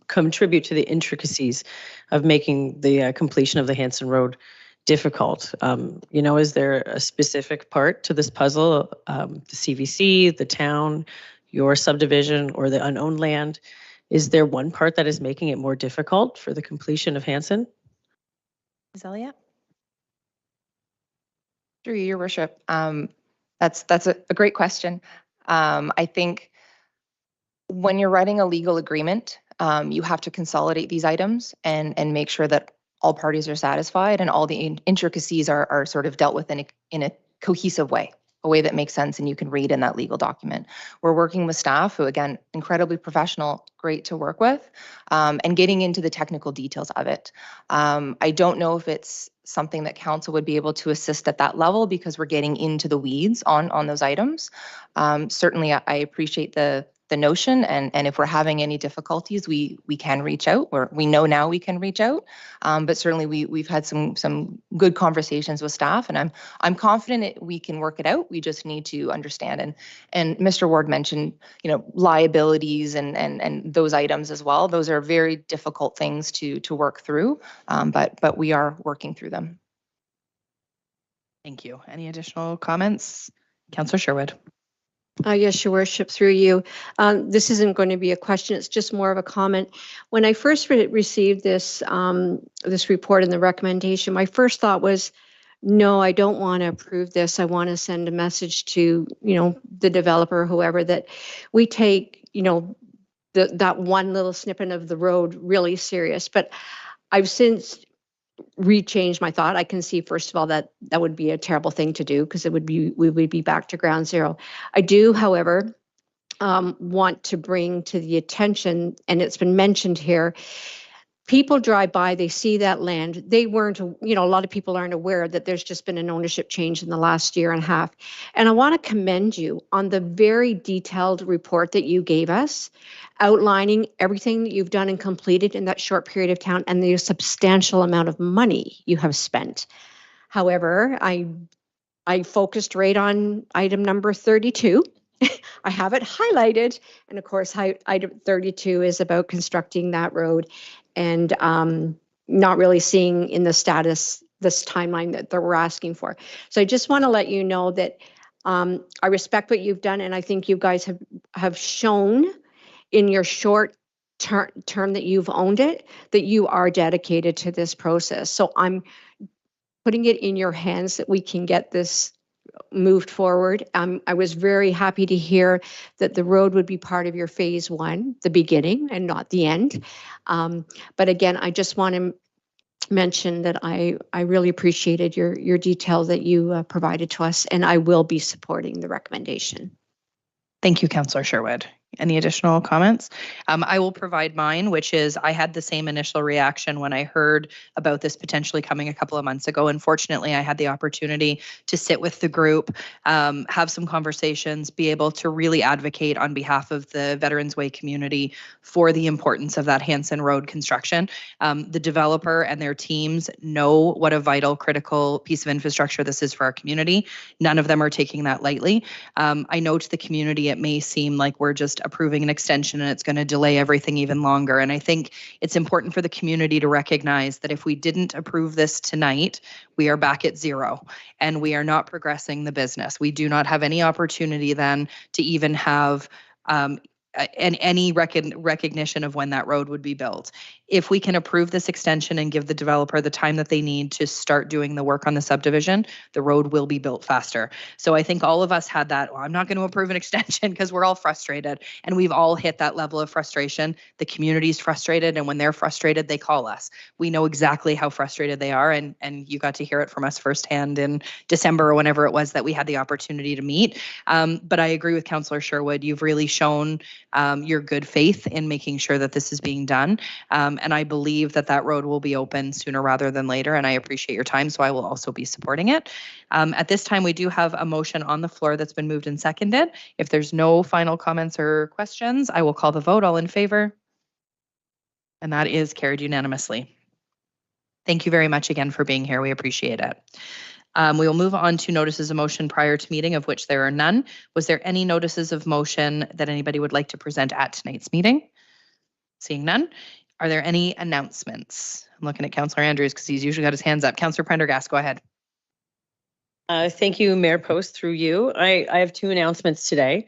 contribute to the intricacies of making the completion of the Hanson Road difficult? Is there a specific part to this puzzle, the CVC, the town, your subdivision, or the unowned land? Is there one part that is making it more difficult for the completion of Hanson? Ms. Elliott? Through you, your worship. That's a great question. I think when you're writing a legal agreement, you have to consolidate these items and make sure that all parties are satisfied and all the intricacies are sort of dealt with in a cohesive way, a way that makes sense and you can read in that legal document. We're working with staff who, again, incredibly professional, great to work with, and getting into the technical details of it. I don't know if it's something that council would be able to assist at that level because we're getting into the weeds on those items. Certainly, I appreciate the notion, and if we're having any difficulties, we can reach out. We know now we can reach out, but certainly we've had some good conversations with staff, and I'm confident we can work it out. We just need to understand. And Mr. Ward mentioned, liabilities and those items as well. Those are very difficult things to work through, but we are working through them. Thank you. Any additional comments? Councillor Sherwood. Yes, Your Worship, through you. This isn't going to be a question, it's just more of a comment. When I first received this report and the recommendation, my first thought was, no, I don't want to approve this. I want to send a message to, the developer, whoever, that we take, that one little snippet of the road really serious. But I've since rechanged my thought. I can see, first of all, that that would be a terrible thing to do, because we would be back to ground zero. I do, however, want to bring to the attention, and it's been mentioned here, people drive by, they see that land. They weren't, a lot of people aren't aware that there's just been an ownership change in the last year and a half. And I want to commend you on the very detailed report that you gave us, outlining everything that you've done and completed in that short period of time and the substantial amount of money you have spent. However, I focused right on item number 32. I have it highlighted. And of course, item 32 is about constructing that road and not really seeing in the status this timeline that we're asking for. So I just want to let you know that I respect what you've done, and I think you guys have shown in your short term that you've owned it, that you are dedicated to this process. So I'm putting it in your hands that we can get this moved forward. I was very happy to hear that the road would be part of your phase 1, the beginning and not the end. But again, I just want to mention that I really appreciated your detail that you provided to us, and I will be supporting the recommendation. Thank you, Councillor Sherwood. Any additional comments? I will provide mine, which is I had the same initial reaction when I heard about this potentially coming a couple of months ago. Unfortunately, I had the opportunity to sit with the group, have some conversations, be able to really advocate on behalf of the Veterans Way community for the importance of that Hanson Road construction. The developer and their teams know what a vital, critical piece of infrastructure this is for our community. None of them are taking that lightly. I know to the community it may seem like we're just approving an extension and it's going to delay everything even longer. And I think it's important for the community to recognize that if we didn't approve this tonight, we are back at zero and we are not progressing the business. We do not have any opportunity then to even have any recognition of when that road would be built. If we can approve this extension and give the developer the time that they need to start doing the work on the subdivision, the road will be built faster. So I think all of us had that, well, I'm not going to approve an extension because we're all frustrated, and we've all hit that level of frustration. The community's frustrated, and when they're frustrated, they call us. We know exactly how frustrated they are, and you got to hear it from us firsthand in December or whenever it was that we had the opportunity to meet. But I agree with Councillor Sherwood. You've really shown your good faith in making sure that this is being done. And I believe that that road will be open sooner rather than later, and I appreciate your time, so I will also be supporting it. At this time, we do have a motion on the floor that's been moved and seconded. If there's no final comments or questions, I will call the vote. All in favor? And that is carried unanimously. Thank you very much again for being here. We appreciate it. We will move on to notices of motion prior to meeting, of which there are none. Was there any notices of motion that anybody would like to present at tonight's meeting? Seeing none. Are there any announcements? I'm looking at Councillor Andrews because he's usually got his hands up. Councillor Prendergast, go ahead. Thank you, Mayor Post, through you. I have 2 announcements today.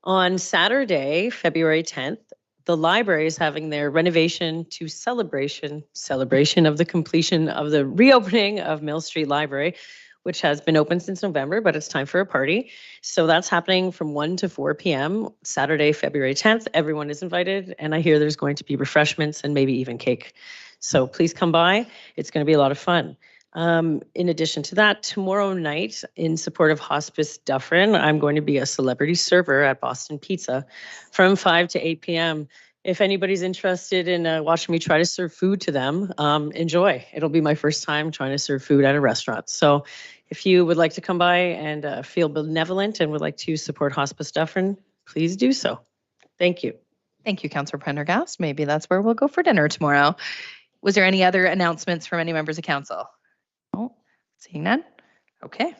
On Saturday, February 10th, the library is having their renovation to celebration of the completion of the reopening of Mill Street Library, which has been open since November, but it's time for a party. So that's happening from 1 to 4 p.m. Saturday, February 10th. Everyone is invited, and I hear there's going to be refreshments and maybe even cake. So please come by. It's going to be a lot of fun. In addition to that, tomorrow night, in support of Hospice Dufferin, I'm going to be a celebrity server at Boston Pizza from 5 to 8 p.m. If anybody's interested in watching me try to serve food to them, enjoy. It'll be my first time trying to serve food at a restaurant. So if you would like to come by and feel benevolent and would like to support Hospice Dufferin, please do so. Thank you. Thank you, Councillor Prendergast. Maybe that's where we'll go for dinner tomorrow. Was there any other announcements from any members of council? Oh, seeing none. Okay.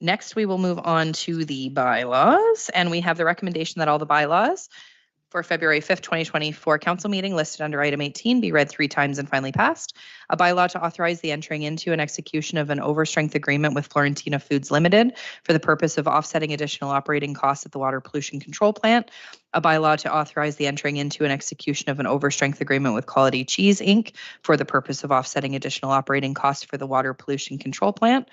Next, we will move on to the bylaws, and we have the recommendation that all the bylaws for February 5th, 2024 council meeting listed under item 18 be read 3 times and finally passed. A bylaw to authorize the entering into and execution of an overstrength agreement with Florentina Foods Limited for the purpose of offsetting additional operating costs at the water pollution control plant. A bylaw to authorize the entering into and execution of an overstrength agreement with Quality Cheese Inc. for the purpose of offsetting additional operating costs for the water pollution control plant.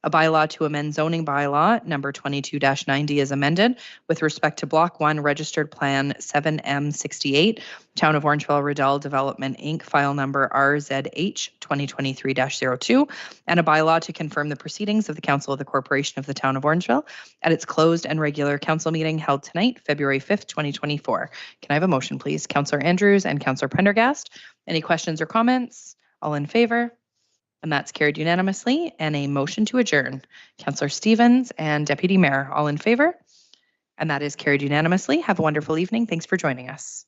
A bylaw to amend zoning bylaw number 22-90 is amended with respect to Block 1 Registered Plan 7M68, Town of Orangeville Riddell Development Inc., file number RZH 2023-02, and a bylaw to confirm the proceedings of the Council of the Corporation of the Town of Orangeville at its closed and regular council meeting held tonight, February 5th, 2024. Can I have a motion, please? Councillor Andrews and Councillor Prendergast. Any questions or comments? All in favor? And that's carried unanimously. And a motion to adjourn. Councillor Stevens and Deputy Mayor, all in favor? And that is carried unanimously. Have a wonderful evening. Thanks for joining us.